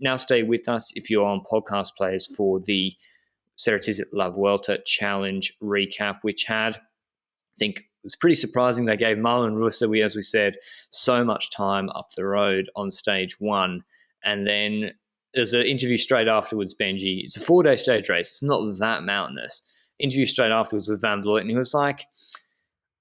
now stay with us if you're on podcast players for the Ceratizit La Vuelta Challenge recap, which had, I think, it was pretty surprising. They gave Marlon Russa, as we said, so much time up the road on stage one. And then there's an interview straight afterwards, Benji. It's a 4-day stage race. It's not that mountainous. Interview straight afterwards with Van Vleuten. He was like,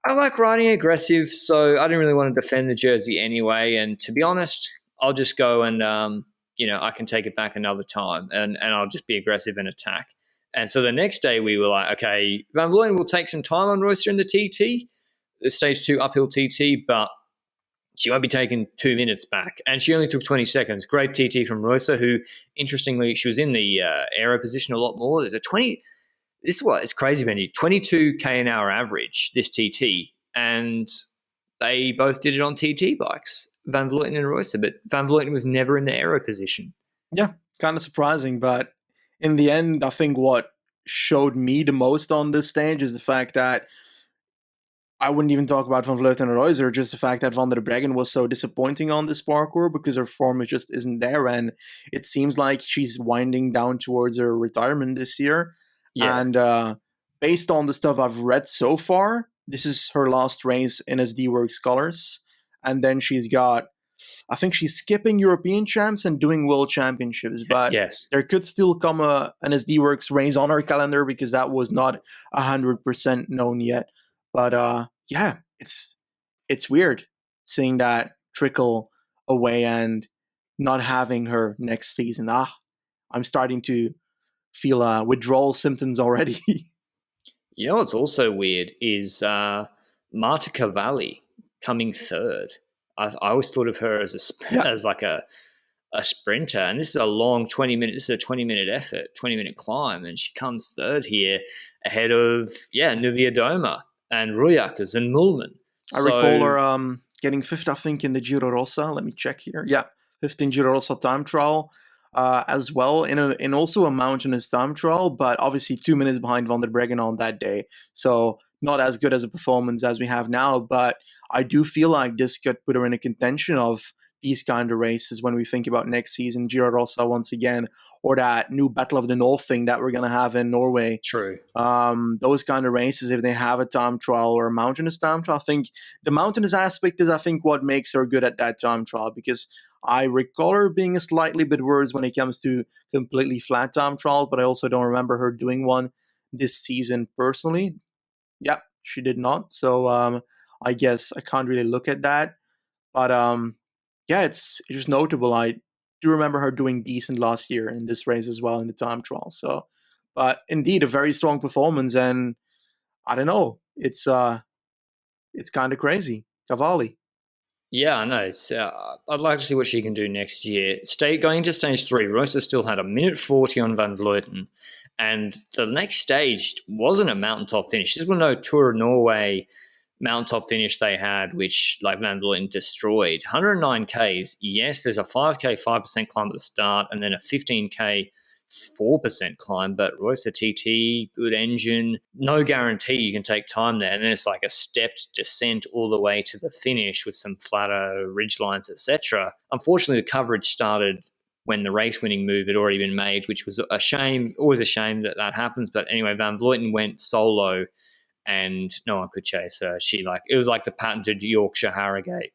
I like riding aggressive, so I didn't really want to defend the jersey anyway. And to be honest, I'll just go and, I can take it back another time and I'll just be aggressive and attack. And so the next day we were like, okay, Van Vleuten will take some time on Royster in the TT, the stage 2 uphill TT, but she won't be taking 2 minutes back. And she only took 20 seconds. Great TT from Royster, who, interestingly, she was in the aero position a lot more. There's a 20... This is what it's crazy, Benji. 22k an hour average, this TT. And they both did it on TT bikes, Van Vleuten and Royster. But Van Vleuten was never in the aero position. Yeah, kind of surprising. But in the end, I think what showed me the most on this stage is the fact that I wouldn't even talk about Van Vleuten and Royster, just the fact that Van der Breggen was so disappointing on this parkour because her form just isn't there. And it seems like she's winding down towards her retirement this year. Yeah. And based on the stuff I've read so far, this is her last race in SD Works colors. And then I think she's skipping European champs and doing world championships. But yes, there could still come an SD Works race on her calendar because that was not 100% known yet. But yeah, it's weird seeing that trickle away and not having her next season. I'm starting to feel withdrawal symptoms already. You know what's also weird is Marta Cavalli coming third. I always thought of her as as like a sprinter, and this is a long 20-minute. This is a 20-minute effort, 20-minute climb, and she comes third here ahead of Nuvia Doma and Ruyakas and Mullman. I recall her getting fifth, I think, in the Giro Rossa. Let me check here. Yeah, fifth in Giro Rossa time trial. As well in also a mountainous time trial, but obviously 2 minutes behind Van der Breggen on that day. So not as good as a performance as we have now, but I do feel like this could put her in a contention of these kind of races when we think about next season, Giro Rossa once again, or that new Battle of the North thing that we're going to have in Norway. True. Those kind of races, if they have a time trial or a mountainous time trial, I think the mountainous aspect is, I think, what makes her good at that time trial, because I recall her being a slightly bit worse when it comes to completely flat time trials, but I also don't remember her doing one this season personally. Yeah, she did not. So I guess I can't really look at that. But yeah, it's just notable. I do remember her doing decent last year in this race as well in the time trial. So, but indeed, a very strong performance, and I don't know, it's kind of crazy. Cavalli. Yeah, I know. I'd like to see what she can do next year. Going to stage 3, Rosa still had 1:40 on Van Vleuten, and the next stage wasn't a mountaintop finish. This was no Tour of Norway mountaintop finish they had, which Van Vleuten destroyed. 109 Ks. Yes, there's a 5K 5% climb at the start, and then a 15K 4% climb, but Royster TT, good engine, no guarantee you can take time there. And then it's like a stepped descent all the way to the finish with some flatter ridge lines, etc. Unfortunately, the coverage started when the race-winning move had already been made, which was a shame. Always a shame that happens. But anyway, Van Vleuten went solo, and no one could chase her. It was like the patented Yorkshire Harrogate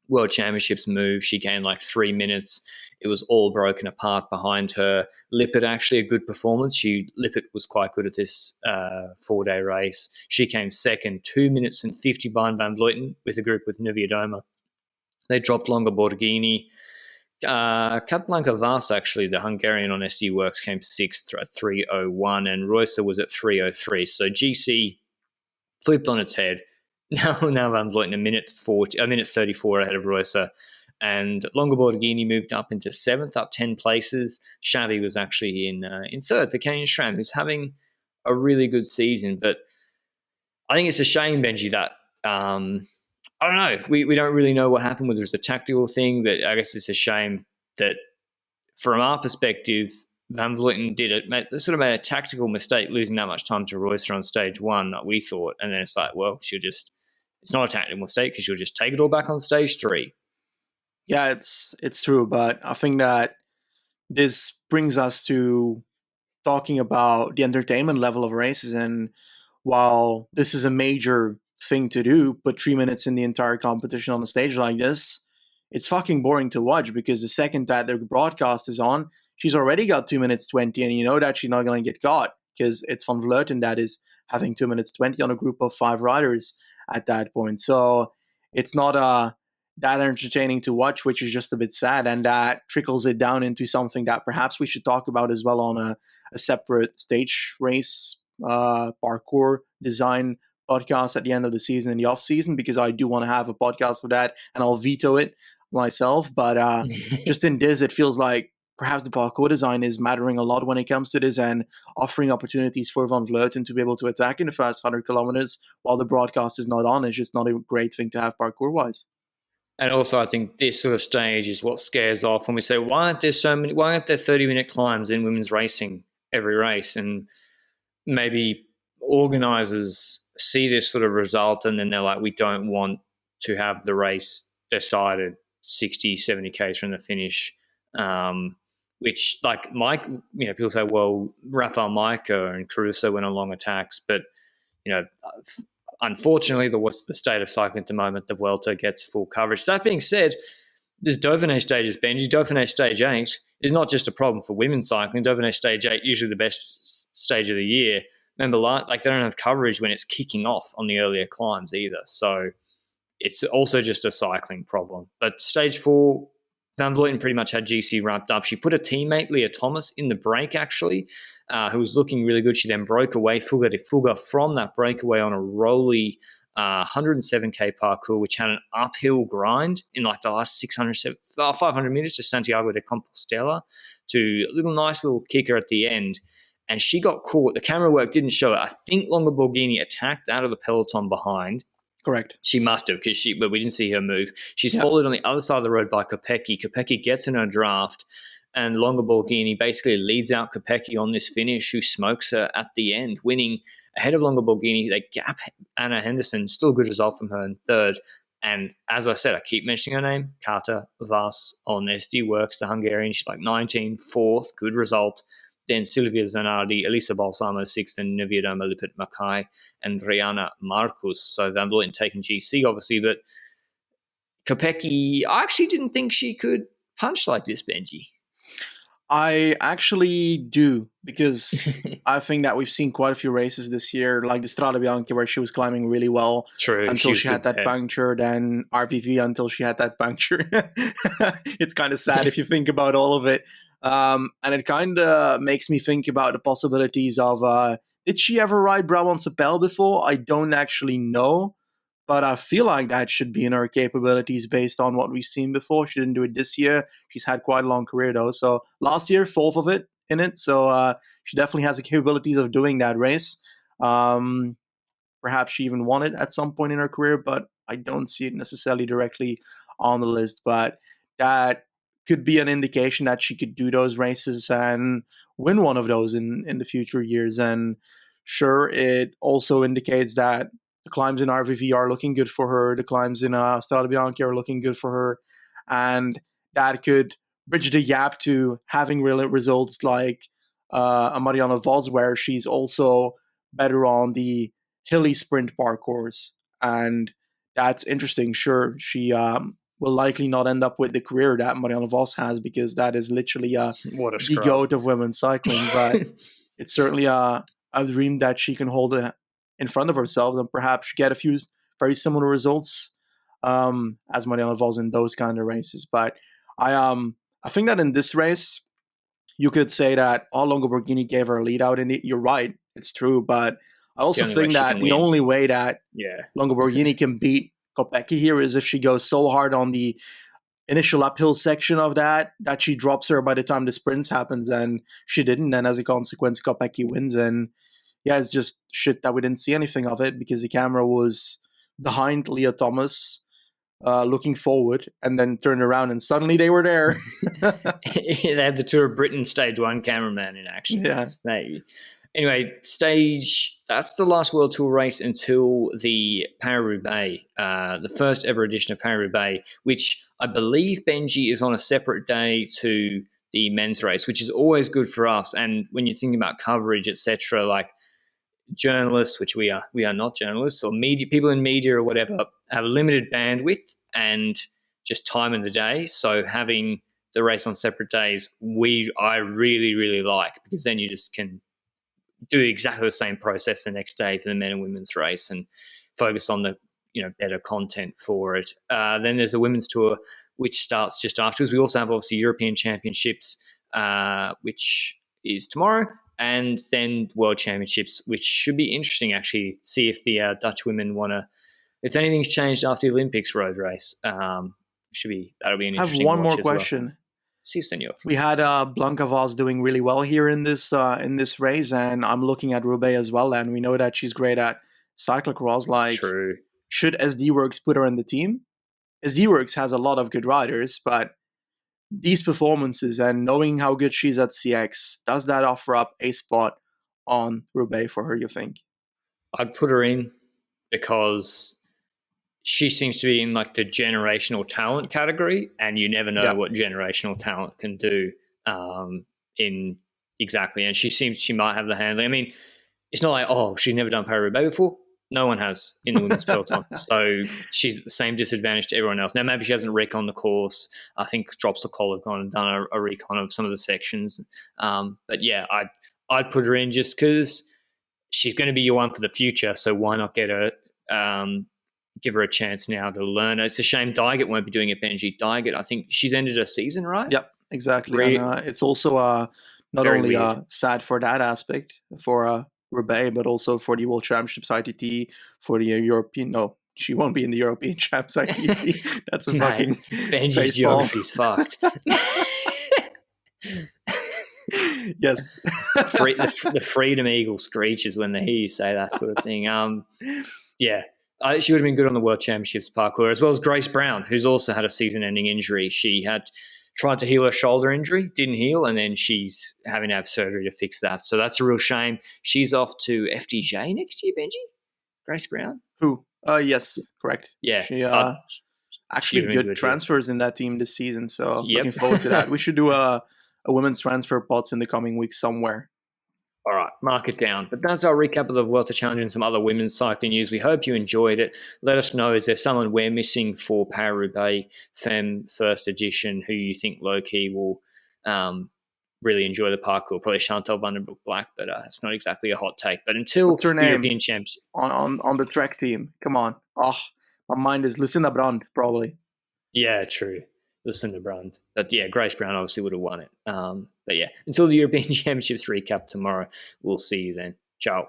World Championships move. She gained 3 minutes. It was all broken apart behind her. Lippert, actually a good performance. Lippert was quite good at this 4-day race. She came second, 2 minutes and 50 behind Van Vleuten with a group with Nuvia Doma. They dropped Longa Borghini. Capablanca Vas, actually, the Hungarian on SD Works, came sixth at 3:01, and Royster was at 3:03. So GC flipped on its head. Now Van Vleuten a minute 34 ahead of Royster. And Longa Borghini moved up into 7th, up 10 places. Xavi was actually in 3rd, the Kenyan SRAM, who's having a really good season. But I think it's a shame, Benji, that I don't know. We don't really know what happened, whether it's a tactical thing, but I guess it's a shame that from our perspective, Van Vleuten made a tactical mistake losing that much time to Royster on stage 1, that we thought. And then it's like, well, it's not a tactical mistake because she'll just take it all back on stage 3. Yeah, it's true, but I think that this brings us to talking about the entertainment level of races. And while this is a major thing to do, put 3 minutes in the entire competition on a stage like this, it's fucking boring to watch, because the second that the broadcast is on, she's already got 2 minutes 20, and you know that she's not going to get caught, because it's Van Vleuten that is having 2 minutes 20 on a group of 5 riders at that point. So it's not that entertaining to watch, which is just a bit sad. And that trickles it down into something that perhaps we should talk about as well on a separate stage race parkour design podcast at the end of the season, in the off season, because I do want to have a podcast for that, and I'll veto it myself. But just in this, it feels like perhaps the parkour design is mattering a lot when it comes to this, and offering opportunities for Van Vleuten to be able to attack in the first 100 kilometers while the broadcast is not on is just not a great thing to have parkour wise. And also, I think this sort of stage is what scares off when we say, why aren't there 30-minute climbs in women's racing every race? And maybe organisers see this sort of result and then they're like, we don't want to have the race decided 60, 70 Ks from the finish. Which, like Mike, people say, well, Rafael Majka and Caruso went on long attacks, but unfortunately, what's the state of cycling at the moment? The Vuelta gets full coverage. That being said, there's Dauphiné stages, Benji. Dauphiné stage 8 is not just a problem for women's cycling. Dauphiné stage 8 usually the best stage of the year. Remember, they don't have coverage when it's kicking off on the earlier climbs either. So it's also just a cycling problem. But stage 4, Van Vleuten pretty much had GC wrapped up. She put a teammate, Leah Thomas, in the break, actually, who was looking really good. She then broke away, fuga de fuga, from that breakaway on a rolly 107K parkour, which had an uphill grind in like the last 500 meters to Santiago de Compostela, to a nice little kicker at the end. And she got caught. The camera work didn't show it. I think Longa Borghini attacked out of the peloton behind. Correct. She must have, but we didn't see her move. She's followed on the other side of the road by Kopecky. Kopecky gets in her draft, and Longa Borghini basically leads out Kopecky on this finish, who smokes her at the end, winning ahead of Longa Borghini. They gap Anna Henderson. Still a good result from her in third. And as I said, I keep mentioning her name, Kata Vas Olnesti, works the Hungarian. She's like 19, fourth, good result. Then Silvia Zanardi, Elisa Balsamo, sixth, and Neviadoma Lipit Makai, and Rihanna Marcus. So Van Vleuten taking GC, obviously, but Kopecky, I actually didn't think she could punch like this, Benji. I actually do, because I think that we've seen quite a few races this year, like the Strade Bianche, where she was climbing really well. True, until she had that puncture, then RVV until she had that puncture. It's kind of sad if you think about all of it. And it kind of makes me think about the possibilities of, did she ever ride Brabant Sapel before? I don't actually know, but I feel like that should be in her capabilities based on what we've seen before. She didn't do it this year. She's had quite a long career though. So last year, fourth of it in it. So she definitely has the capabilities of doing that race. Perhaps she even won it at some point in her career, but I don't see it necessarily directly on the list. But that could be an indication that she could do those races and win one of those in the future years. And sure, it also indicates that the climbs in RVV are looking good for her. The climbs in Strade Bianche are looking good for her. And that could bridge the gap to having real results like a Marianne Vos, where she's also better on the hilly sprint parcours. And that's interesting. Sure, she will likely not end up with the career that Marianne Vos has, because that is literally the goat of women's cycling. But it's certainly a dream that she can hold in front of herself and perhaps get a few very similar results as Marianne Vos in those kind of races. But I think that in this race, you could say that Longa Borghini gave her a lead out in it. You're right, it's true, but I also think that the only way that Longa Borghini can beat Kopecky here is if she goes so hard on the initial uphill section of that she drops her by the time the sprints happens, and she didn't, and as a consequence Kopecky wins. And yeah, it's just shit that we didn't see anything of it because the camera was behind Leah Thomas looking forward, and then turned around and suddenly they were there. They had the Tour of Britain stage 1 cameraman in action. Yeah. Anyway, that's the last World Tour race until the Paris-Roubaix, the first ever edition of Paris-Roubaix, which I believe, Benji, is on a separate day to the men's race, which is always good for us. And when you're thinking about coverage, etc., like journalists, which we are not journalists, or media people in media or whatever, have limited bandwidth and just time in the day. So having the race on separate days, I really, really like, because then you just can do exactly the same process the next day for the men and women's race and focus on the better content for it. Then there's the women's tour, which starts just afterwards. We also have obviously European Championships, which is tomorrow, and then World Championships, which should be interesting actually. See if the Dutch women want to, if anything's changed after the Olympics road race. That'll be an interesting. I have one more watch question. As well. Si, senor. We had Blanca Vos doing really well here in this race, and I'm looking at Roubaix as well, and we know that she's great at cyclocross. Like, true. Should SD Works put her in the team? SD Works has a lot of good riders, but these performances and knowing how good she's at CX, does that offer up a spot on Roubaix for her, you think? I'd put her in because she seems to be in like the generational talent category, and you never know what generational talent can do in exactly. And she might have the handling. I mean, it's not like, she's never done Paris-Roubaix before. No one has in the women's peloton. So she's at the same disadvantage to everyone else. Now, maybe she hasn't recon the course. I think Drops the Call have gone and done a recon of some of the sections. But yeah, I'd put her in just because she's going to be your one for the future. So why not give her a chance now to learn? It's a shame Dygert won't be doing it, Benji. Dygert, I think she's ended her season, right? Yep, exactly. And it's also not only sad for that aspect for Roubaix, but also for the World Championships ITT, for the European. No, she won't be in the European Champs ITT. That's a fucking Benji's geography's fucked. Yes. The Freedom Eagle screeches when they hear you say that sort of thing. Yeah. She would have been good on the World Championships parkour, as well as Grace Brown, who's also had a season-ending injury. She had tried to heal her shoulder injury, didn't heal, and then she's having to have surgery to fix that. So that's a real shame. She's off to FDJ next year, Benji? Grace Brown? Who? Yes, correct. Yeah. She actually good transfers in that team this season, so looking forward to that. We should do a women's transfer pods in the coming weeks somewhere. All right, mark it down. But that's our recap of the Vuelta Challenge and some other women's cycling news. We hope you enjoyed it. Let us know, is there someone we're missing for Paris-Roubaix Femme First Edition who you think low-key will really enjoy the parkour? Probably Chantal Vandenbroek Black, but it's not exactly a hot take. But until what's her name? European Champs on the track team, come on. Oh, my mind is Lucinda Brand, probably. Yeah, true. Lucinda Brand. But yeah, Grace Brown obviously would have won it. But yeah, until the European Championships recap tomorrow, we'll see you then. Ciao.